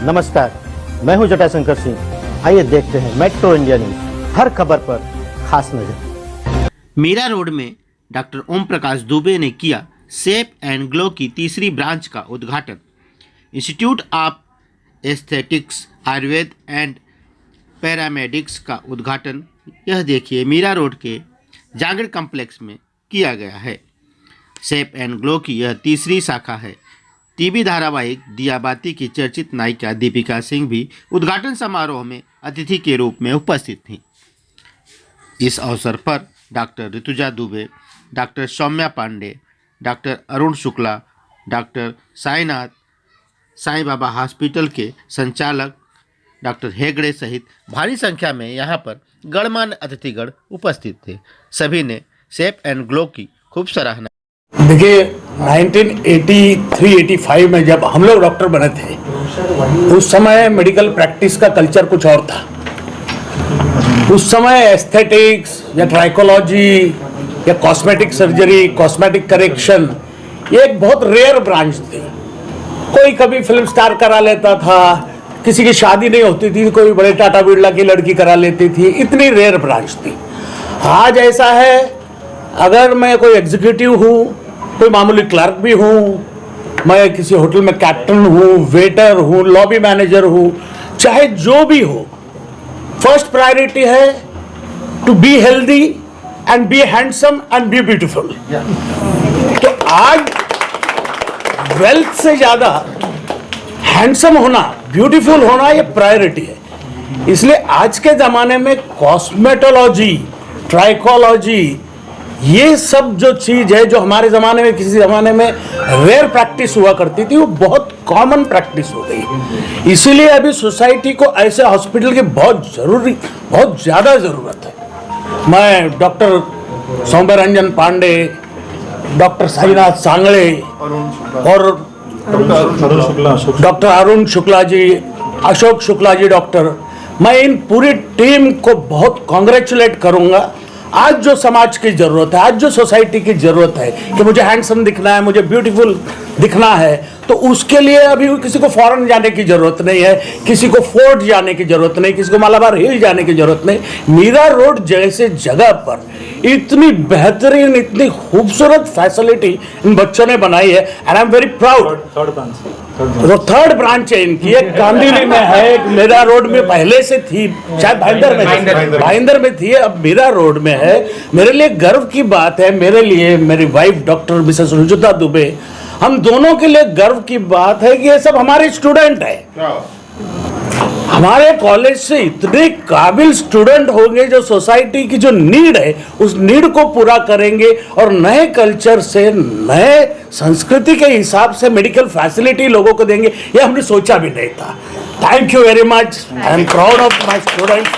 नमस्कार, मैं हूं जटाशंकर सिंह। आइए देखते हैं मेट्रो इंडिया न्यूज, हर खबर पर खास नजर। मीरा रोड में डॉक्टर ओम प्रकाश दुबे ने किया शेप एंड ग्लो की तीसरी ब्रांच का उद्घाटन। Institute of aesthetics Ayurveda and paramedics का उद्घाटन यह देखिए मीरा रोड के जागरण कॉम्प्लेक्स में किया गया है। शेप एंड ग्लो की यह तीसरी शाखा है। टीवी धारावाहिक दियाबाती की चर्चित नायिका दीपिका सिंह भी उद्घाटन समारोह में अतिथि के रूप में उपस्थित थीं। इस अवसर पर doctor Rituja Dubey, doctor Saumya Pandey, doctor Arun Shukla, doctor Sainath, Sai Baba hospital के संचालक डॉक्टर हेगड़े सहित भारी संख्या में यहाँ पर गणमान्य अतिथिगण उपस्थित थे। सभी ने शेप एंड ग्लो की खूब सराहना। देखिए 1983-85 में जब हम लोग डॉक्टर बने थे, उस समय मेडिकल प्रैक्टिस का कल्चर कुछ और था। उस समय एस्थेटिक्स या ट्राइकोलॉजी या कॉस्मेटिक सर्जरी, कॉस्मेटिक करेक्शन ये एक बहुत रेयर ब्रांच थी। कोई कभी फिल्म स्टार करा लेता था, किसी की शादी नहीं होती थी, कोई बड़े टाटा बिरला की लड़की करा लेती थी, इतनी रेयर ब्रांच थी। आज ऐसा है, अगर मैं कोई एग्जीक्यूटिव हूँ, कोई मामूली क्लर्क भी हूँ, मैं किसी होटल में कैप्टन हूँ, वेटर हूँ, लॉबी मैनेजर हूँ, चाहे जो भी हो, फर्स्ट प्रायोरिटी है to be healthy and be handsome and be beautiful. तो आज वेल्थ से ज्यादा हैंडसम होना, ब्यूटीफुल होना ये प्रायोरिटी है। इसलिए आज के ज़माने में कॉस्मेटोलॉजी, ट्राइकोलॉजी, ये सब जो चीज़ है, जो हमारे ज़माने में, किसी ज़माने में रेयर प्रैक्टिस हुआ करती थी, वो बहुत कॉमन प्रैक्टिस हो गई। इसीलिए अभी सोसाइटी को ऐसे हॉस्पिटल की बहुत ज़्यादा ज़रूरत है। मैं डॉक्टर सौम्य रंजन पांडे, डॉक्टर साईनाथ सांगड़े और डॉक्टर अरुण शुक्ला जी, अशोक शुक्ला जी डॉक्टर, मैं इन पूरी टीम को बहुत कॉन्ग्रेचुलेट करूंगा। आज जो समाज की जरूरत है, आज जो सोसाइटी की जरूरत है कि मुझे हैंडसम दिखना है, मुझे ब्यूटीफुल दिखना है, तो उसके लिए अभी किसी को फॉरेन जाने की जरूरत नहीं है, किसी को फोर्ट जाने की जरूरत नहीं, किसी को मालाबार हिल जाने की जरूरत नहीं। मीरा रोड जैसे जगह पर इतनी बेहतरीन, इतनी खूबसूरत फैसिलिटी इन बच्चों ने बनाई है and I am very proud. Third branch है इनकी, एक कांदिवली में है, एक मीरा रोड में पहले से थी, शायद भाईंदर में थी, अब मीरा रोड में है। मेरे लिए गर्व की बात है, मेरे लिए, मेरी wife doctor Mrs Rutuja Dubey, हम दोनों के लिए गर्व की बात है कि ये सब हमारे स्टूडेंट है। हमारे कॉलेज से इतने काबिल स्टूडेंट होंगे जो सोसाइटी की जो नीड है, उस नीड को पूरा करेंगे और नए कल्चर से, नए संस्कृति के हिसाब से मेडिकल फैसिलिटी लोगों को देंगे, ये हमने सोचा भी नहीं था। Thank you very much, I am proud of my students.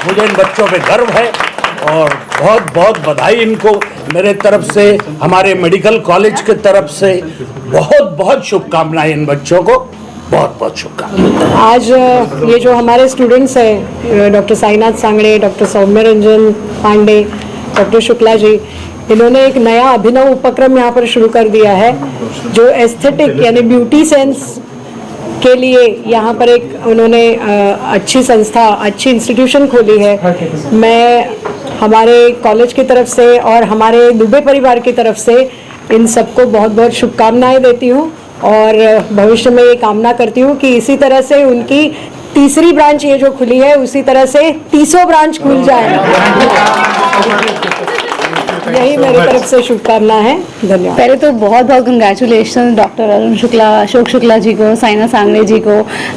मुझे इन बच्चों पे गर्व है और बहुत बहुत बधाई इनको मेरे तरफ से, हमारे मेडिकल कॉलेज के तरफ से बहुत बहुत शुभकामनाएं इन बच्चों को, बहुत बहुत शुभकामनाएं। आज ये जो हमारे स्टूडेंट्स हैं, डॉक्टर साईनाथ सांगड़े, डॉक्टर सौम्य रंजन पांडे, डॉक्टर शुक्ला जी, इन्होंने एक नया अभिनव उपक्रम यहाँ पर शुरू कर दिया है, जो एस्थेटिक यानी ब्यूटी सेंस के लिए यहाँ पर एक उन्होंने अच्छी संस्था, अच्छी इंस्टीट्यूशन खोली है। मैं हमारे कॉलेज की तरफ से और हमारे दुबे परिवार की तरफ से इन सबको बहुत बहुत शुभकामनाएं देती हूँ और भविष्य में ये कामना करती हूँ कि इसी तरह से उनकी तीसरी ब्रांच ये जो खुली है, उसी तरह से 30 ब्रांच खुल जाए। यही मेरी तरफ से शुभकामना है। धन्यवाद। पहले तो बहुत बहुत कंग्रेचुलेशन डॉक्टर अरुण शुक्ला, अशोक शुक्ला जी को, साईनाथ सांगड़े जी को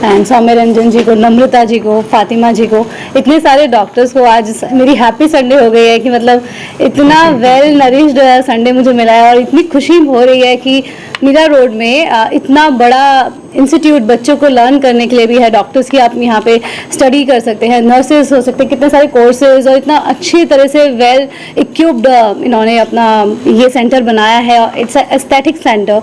एंड सौम्य रंजन जी को, नम्रता जी को, फातिमा जी को, इतने सारे डॉक्टर्स को। आज मेरी हैप्पी संडे हो गई है कि मतलब इतना वेल नरिश्ड संडे मुझे मिला है और इतनी खुशी हो रही है कि मीरा रोड में इतना बड़ा इंस्टीट्यूट बच्चों को लर्न करने के लिए भी है। डॉक्टर्स की आप यहाँ पे स्टडी कर सकते हैं, नर्सेज हो सकते हैं, कितने सारे कोर्सेज और इतना अच्छी तरह से वेल इक्विप्ड इन्होंने अपना ये सेंटर बनाया है। इट्स एस्थेटिक सेंटर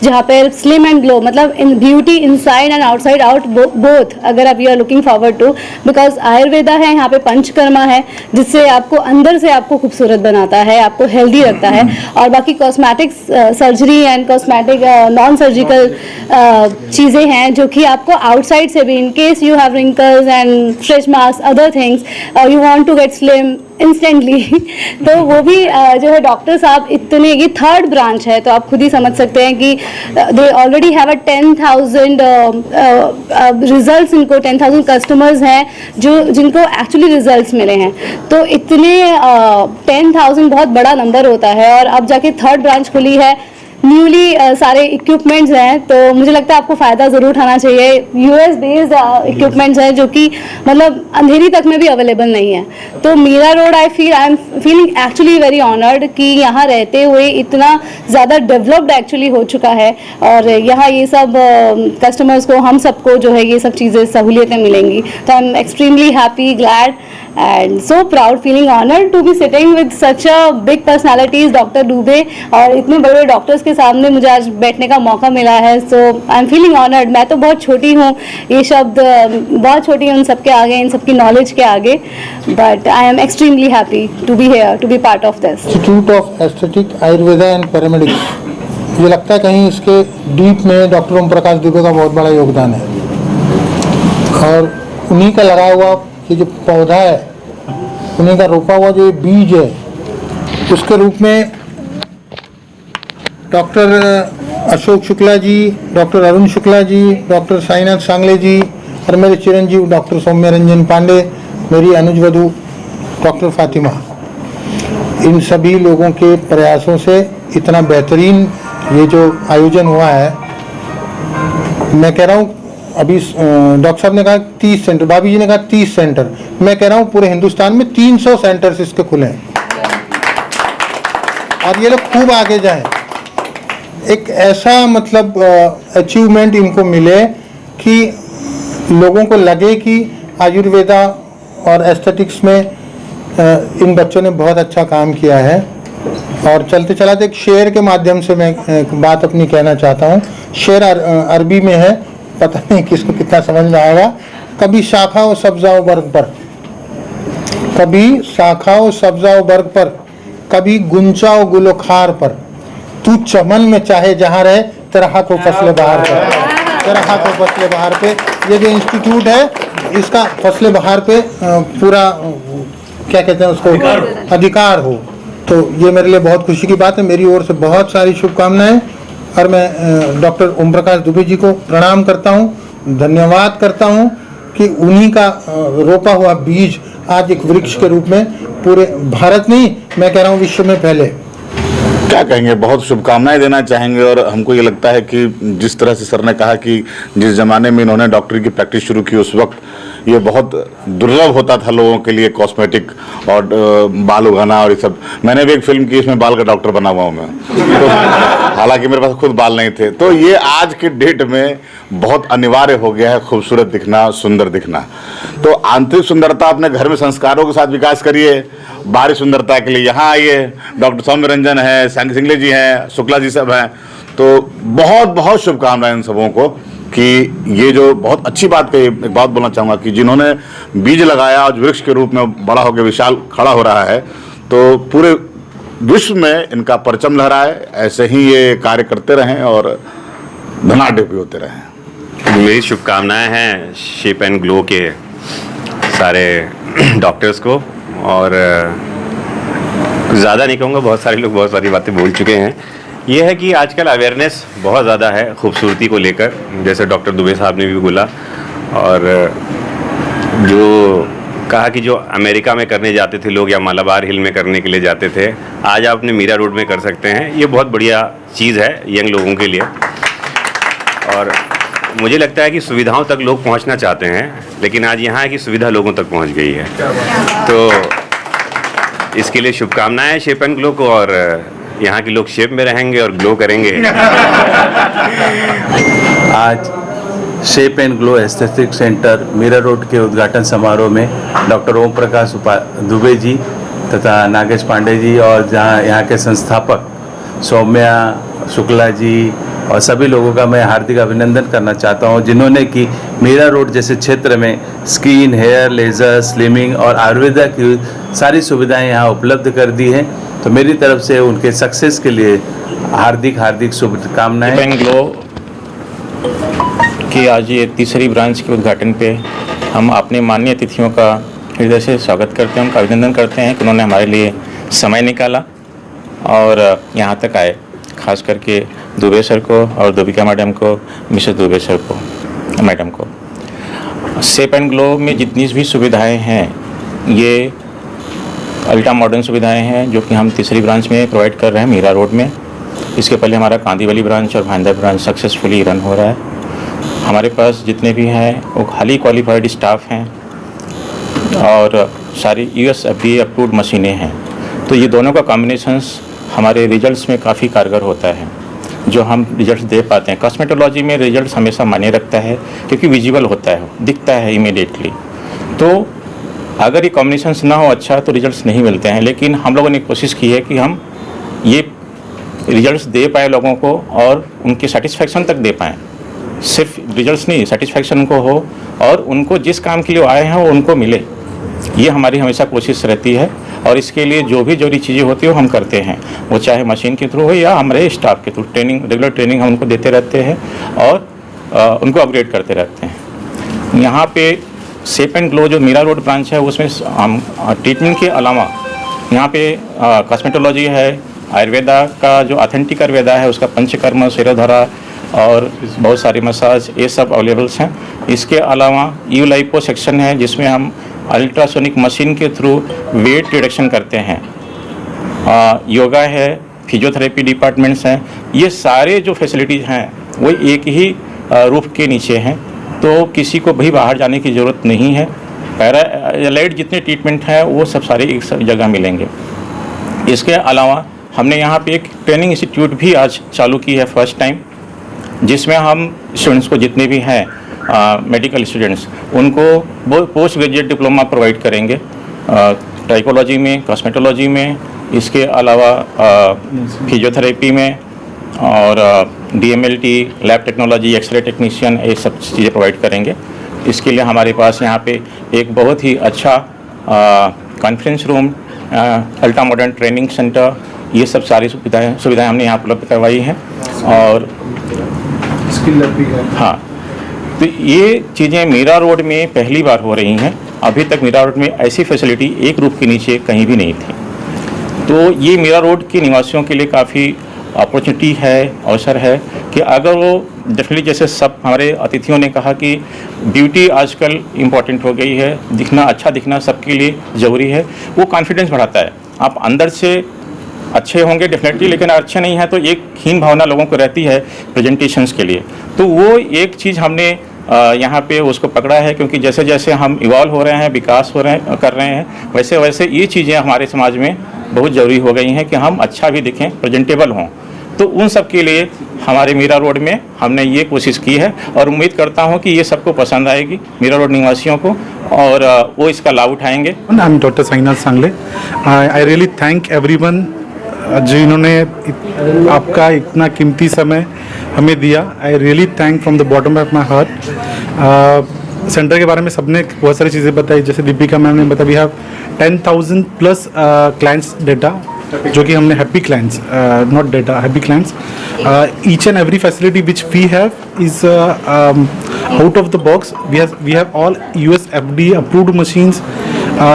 जहाँ पे स्लिम एंड ग्लो, मतलब in beauty inside and outside out both, अगर आप you are looking forward to, because Ayurveda है यहाँ पे, पंचकर्मा है जिससे आपको अंदर से आपको खूबसूरत बनाता है, आपको हेल्दी रखता है, और बाकी cosmetics surgery and cosmetic non surgical चीज़ें हैं जो कि आपको आउटसाइड से भी, in case you have wrinkles and stretch marks other things, you want to get slim instantly तो वो भी जो है डॉक्टर साहब इतने, ये 3rd ब्रांच है तो आप खुद ही समझ सकते हैं कि they already have a 10,000 results, इनको 10,000 कस्टमर्स हैं जो जिनको एक्चुअली रिजल्ट्स मिले हैं। तो इतने 10,000 बहुत बड़ा नंबर होता है, और अब जाके 3rd ब्रांच खुली है, न्यूली सारे इक्विपमेंट्स हैं, तो मुझे लगता है आपको फ़ायदा ज़रूर उठाना चाहिए। US बेस्ड इक्विपमेंट्स हैं जो कि मतलब अंधेरी तक में भी अवेलेबल नहीं है। तो Mira Road I am feeling actually very honoured कि यहाँ रहते हुए इतना ज़्यादा डेवलप्ड एक्चुअली हो चुका है, और यहाँ ये सब कस्टमर्स को, हम सबको जो है ये सब चीज़ें सहूलियतें मिलेंगी। तो I am extremely happy, glad and so proud, feeling honoured to be sitting with such a big personalities doctor Dubey, और इतने बड़े बड़े डॉक्टर्स के सामने मुझे आज बैठने का मौका मिला है। सो आई एम फीलिंग ऑनर्ड। मैं तो बहुत छोटी हूँ, ये शब्द बहुत छोटी हूँ उन सबके आगे, इन सबकी नॉलेज के आगे, but I am extremely happy to be here, to be part of this. Institute of aesthetic Ayurveda and paramedics, मुझे लगता है कहीं इसके डीप में डॉक्टर ओम प्रकाश दुबे का बहुत बड़ा योगदान है, और उन्हीं का लगा हुआ ये जो पौधा है, उन्हीं का रोपा हुआ जो बीज है, उसके रूप में doctor Ashok Shukla ji, doctor Arun Shukla ji, doctor Sainath सांगले जी, और मेरे चिरंजीव डॉक्टर सौम्य रंजन पांडे, मेरी अनुज वधू डॉक्टर फातिमा, इन सभी लोगों के प्रयासों से इतना बेहतरीन ये जो आयोजन हुआ है। मैं कह रहा हूँ, अभी डॉक्टर साहब ने कहा 30 सेंटर, भाभी जी ने कहा 30 सेंटर, मैं कह रहा हूँ पूरे हिंदुस्तान में 300 सेंटर्स इसके खुले हैं, और ये लोग खूब आगे जाएं। एक ऐसा मतलब अचीवमेंट इनको मिले कि लोगों को लगे कि आयुर्वेदा और एस्थेटिक्स में इन बच्चों ने बहुत अच्छा काम किया है। और चलते चलाते एक शेर के माध्यम से मैं बात अपनी कहना चाहता हूँ। शेर अरबी में है, पता नहीं किसको कितना समझ में आएगा। कभी शाखाओं सब्जाओं वर्ग पर, कभी शाखाओं सब्जाओं वर्ग पर, कभी गुंचाओ गुलोखार पर, तू चमन में चाहे जहाँ रहे, तेरा हाथ हो फसले बहार पर, तेरा हाथ हो फसले बहार पे। ये जो इंस्टीट्यूट है, इसका फसले बहार पे पूरा क्या कहते हैं उसको, अधिकार हो। तो ये मेरे लिए बहुत खुशी की बात है। मेरी ओर से बहुत सारी शुभकामनाएं, और मैं डॉक्टर ओम प्रकाश दुबे जी को प्रणाम करता हूं, धन्यवाद करता हूं कि उन्हीं का रोपा हुआ बीज आज एक वृक्ष के रूप में पूरे भारत नहीं, मैं कह रहा हूं विश्व में फैले। क्या कहेंगे, बहुत शुभकामनाएं देना चाहेंगे। और हमको ये लगता है कि जिस तरह से सर ने कहा कि जिस ज़माने में इन्होंने डॉक्टरी की प्रैक्टिस शुरू की, उस वक्त ये बहुत दुर्लभ होता था लोगों के लिए, कॉस्मेटिक और बाल उगाना और ये सब। मैंने भी एक फिल्म की, इसमें बाल का डॉक्टर बना हुआ हूँ मैं, तो हालांकि मेरे पास खुद बाल नहीं थे। तो ये आज के डेट में बहुत अनिवार्य हो गया है, खूबसूरत दिखना, सुंदर दिखना। तो आंतरिक सुंदरता अपने घर में संस्कारों के साथ विकास करिए, बाहरी सुंदरता के लिए यहाँ आइए। डॉक्टर सौम्य रंजन है, सांगले जी हैं, शुक्ला जी सब हैं। तो बहुत बहुत शुभकामनाएं इन सबों को कि ये जो बहुत अच्छी बात कही। एक बात बोलना चाहूँगा कि जिन्होंने बीज लगाया, आज वृक्ष के रूप में बड़ा होकर विशाल खड़ा हो रहा है, तो पूरे विश्व में इनका परचम लहराए। ऐसे ही ये कार्य करते रहें और धनाढ्य भी होते रहें। मेरी शुभकामनाएं हैं शेप एंड ग्लो के सारे डॉक्टर्स को। और ज़्यादा नहीं कहूँगा, बहुत सारे लोग बहुत सारी बातें बोल चुके हैं। ये है कि आजकल अवेयरनेस बहुत ज़्यादा है खूबसूरती को लेकर, जैसे डॉक्टर दुबे साहब ने भी बोला। और जो कहा कि जो अमेरिका में करने जाते थे लोग या मलाबार हिल में करने के लिए जाते थे, आज आप अपने मीरा रोड में कर सकते हैं। ये बहुत बढ़िया चीज़ है यंग लोगों के लिए। और मुझे लगता है कि सुविधाओं तक लोग पहुंचना चाहते हैं, लेकिन आज यहाँ है कि सुविधा लोगों तक पहुंच गई है। तो इसके लिए शुभकामनाएं शेप एंड ग्लो को। और यहाँ के लोग शेप में रहेंगे और ग्लो करेंगे। आज shape and glow aesthetic centre Mira Road के उद्घाटन समारोह में डॉक्टर ओम प्रकाश दुबे जी तथा नागेश पांडे जी, और जहाँ यहाँ के संस्थापक सौम्या शुक्ला जी और सभी लोगों का मैं हार्दिक अभिनंदन करना चाहता हूँ, जिन्होंने कि मीरा रोड जैसे क्षेत्र में स्किन, हेयर, लेज़र, स्लिमिंग और आयुर्वेदा की सारी सुविधाएं यहाँ उपलब्ध कर दी हैं। तो मेरी तरफ से उनके सक्सेस के लिए हार्दिक हार्दिक शुभकामनाएं। कि आज ये तीसरी ब्रांच के उद्घाटन पे हम अपने माननीय अतिथियों का हृदय से स्वागत करते हैं, उनका अभिनंदन करते हैं कि उन्होंने हमारे लिए समय निकाला और यहाँ तक आए। खास करके दुबे सर को और दुबिका मैडम को, मिसेस दुबे सर को, मैडम को। सेप एंड ग्लो में जितनी भी सुविधाएं हैं ये अल्ट्रा मॉडर्न सुविधाएं हैं जो कि हम तीसरी ब्रांच में प्रोवाइड कर रहे हैं मीरा रोड में। इसके पहले हमारा कांदीवली ब्रांच और भाईंदर ब्रांच सक्सेसफुली रन हो रहा है। हमारे पास जितने भी हैं वो हाईली क्वालिफाइड स्टाफ हैं और सारी US FDA अप्रूव्ड मशीनें हैं। तो ये दोनों का कॉम्बिनेशंस हमारे रिजल्ट्स में काफ़ी कारगर होता है, जो हम रिजल्ट्स दे पाते हैं। कॉस्मेटोलॉजी में रिजल्ट्स हमेशा मायने रखता है क्योंकि विजिबल होता है, दिखता है इमीडिएटली। तो अगर ये कॉम्बिनेशंस ना हो अच्छा तो रिजल्ट्स नहीं मिलते हैं, लेकिन हम लोगों ने कोशिश की है कि हम ये रिजल्ट्स दे पाए लोगों को और उनके सेटिस्फैक्शन तक दे पाएँ। सिर्फ रिजल्ट्स नहीं, सेटिस्फैक्शन उनको हो और उनको जिस काम के लिए आए हैं वो उनको मिले, ये हमारी हमेशा कोशिश रहती है। और इसके लिए जो भी जरूरी चीज़ें होती है वो हम करते हैं, वो चाहे मशीन के थ्रू हो या हमारे स्टाफ के थ्रू। ट्रेनिंग, रेगुलर ट्रेनिंग हम उनको देते रहते हैं और उनको अपग्रेड करते रहते हैं। यहाँ पे सेप एंड ग्लो जो मीरा रोड ब्रांच है उसमें हम ट्रीटमेंट के अलावा यहाँ पे कॉस्मेटोलॉजी है, आयुर्वेदा का जो ऑथेंटिक आयुर्वेदा है उसका पंचकर्म, शिरोधारा और बहुत सारी मसाज, ये सब अवेलेबल्स हैं। इसके अलावा यू लाइपो सेक्शन है जिसमें हम अल्ट्रासोनिक मशीन के थ्रू वेट रिडक्शन करते हैं। योगा है, फिजियोथेरेपी डिपार्टमेंट्स हैं। ये सारे जो फैसिलिटीज़ हैं वो एक ही रूफ के नीचे हैं, तो किसी को भी बाहर जाने की ज़रूरत नहीं है। पैरालाइड जितने ट्रीटमेंट हैं वो सब सारे एक जगह मिलेंगे। इसके अलावा हमने यहाँ पे एक ट्रेनिंग इंस्टीट्यूट भी आज चालू की है फर्स्ट टाइम, जिसमें हम स्टूडेंट्स को जितने भी हैं मेडिकल स्टूडेंट्स उनको वो पोस्ट ग्रेजुएट डिप्लोमा प्रोवाइड करेंगे ट्राइकोलॉजी में, कॉस्मेटोलॉजी में, इसके अलावा फिजियोथेरेपी में और DMLT, lab technology, x-ray technician, ये सब चीज़ें प्रोवाइड करेंगे। इसके लिए हमारे पास यहाँ पे एक बहुत ही अच्छा conference room, ultra modern training centre, ये सब सारी सुविधाएं हमने यहाँ उपलब्ध करवाई हैं। और स्किल लैब भी है। हाँ, तो ये चीज़ें मीरा रोड में पहली बार हो रही हैं। अभी तक मीरा रोड में ऐसी फैसिलिटी एक रूफ के नीचे कहीं भी नहीं थी। तो ये मीरा रोड के निवासियों के लिए काफ़ी अपॉर्चुनिटी है, अवसर है कि अगर वो डेफिनेटली, जैसे सब हमारे अतिथियों ने कहा कि ब्यूटी आजकल इम्पॉर्टेंट हो गई है, दिखना, अच्छा दिखना सबके लिए ज़रूरी है। वो कॉन्फिडेंस बढ़ाता है। आप अंदर से अच्छे होंगे डेफिनेटली, लेकिन अच्छे नहीं है तो एक हीन भावना लोगों को रहती है प्रेजेंटेशंस के लिए। तो वो एक चीज़ हमने यहाँ पे उसको पकड़ा है, क्योंकि जैसे जैसे हम इवॉल्व हो रहे हैं, विकास कर रहे हैं, वैसे वैसे ये चीज़ें हमारे समाज में बहुत ज़रूरी हो गई हैं कि हम अच्छा भी दिखें, प्रेजेंटेबल हों। तो उन सब के लिए हमारे मीरा रोड में हमने ये कोशिश की है और उम्मीद करता हूँ कि ये सबको पसंद आएगी, मीरा रोड निवासियों को, और वो इसका लाभ उठाएंगे। आई एम डॉक्टर साइनाथ सांगले। आई रियली थैंक एवरीवन जिन्होंने आपका इतना कीमती समय हमें दिया। I really thank from the bottom of my heart. Centre के बारे में सबने बहुत सारी चीज़ें बताई, जैसे दीपिका मैम ने बताया we have 10,000 plus clients data, जो कि हमने happy clients, not data, happy clients. Each and every facility which we have is out of the box. We have all US FDA approved machines.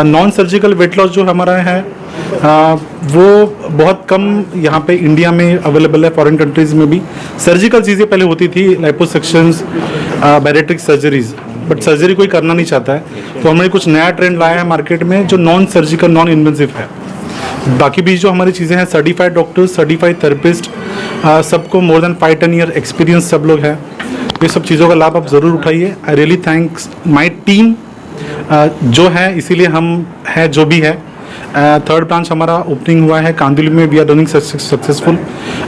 Non surgical weight loss जो हमारा है वो बहुत कम यहाँ पे इंडिया में अवेलेबल है, foreign countries में भी। सर्जिकल चीज़ें पहले होती थी, लाइपोसक्शंस, बैरेट्रिक सर्जरीज, बट सर्जरी कोई करना नहीं चाहता है, तो हमने कुछ नया ट्रेंड लाया है मार्केट में जो नॉन सर्जिकल, नॉन इन्वेसिव है। बाकी भी जो हमारी चीज़ें हैं, सर्टिफाइड डॉक्टर्स, सर्टिफाइड थेरेपिस्ट, सबको मोर देन 5-10 ईयर एक्सपीरियंस सब लोग हैं। ये सब चीज़ों का लाभ आप ज़रूर उठाइए। I really thanks my team जो है, इसीलिए हम हैं जो भी है। थर्ड ब्रांच हमारा ओपनिंग हुआ है कांदिवली में, we are running successful.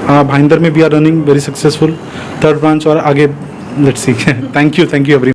Bhayandar में we are running very successful third branch, और आगे let's see. Thank you every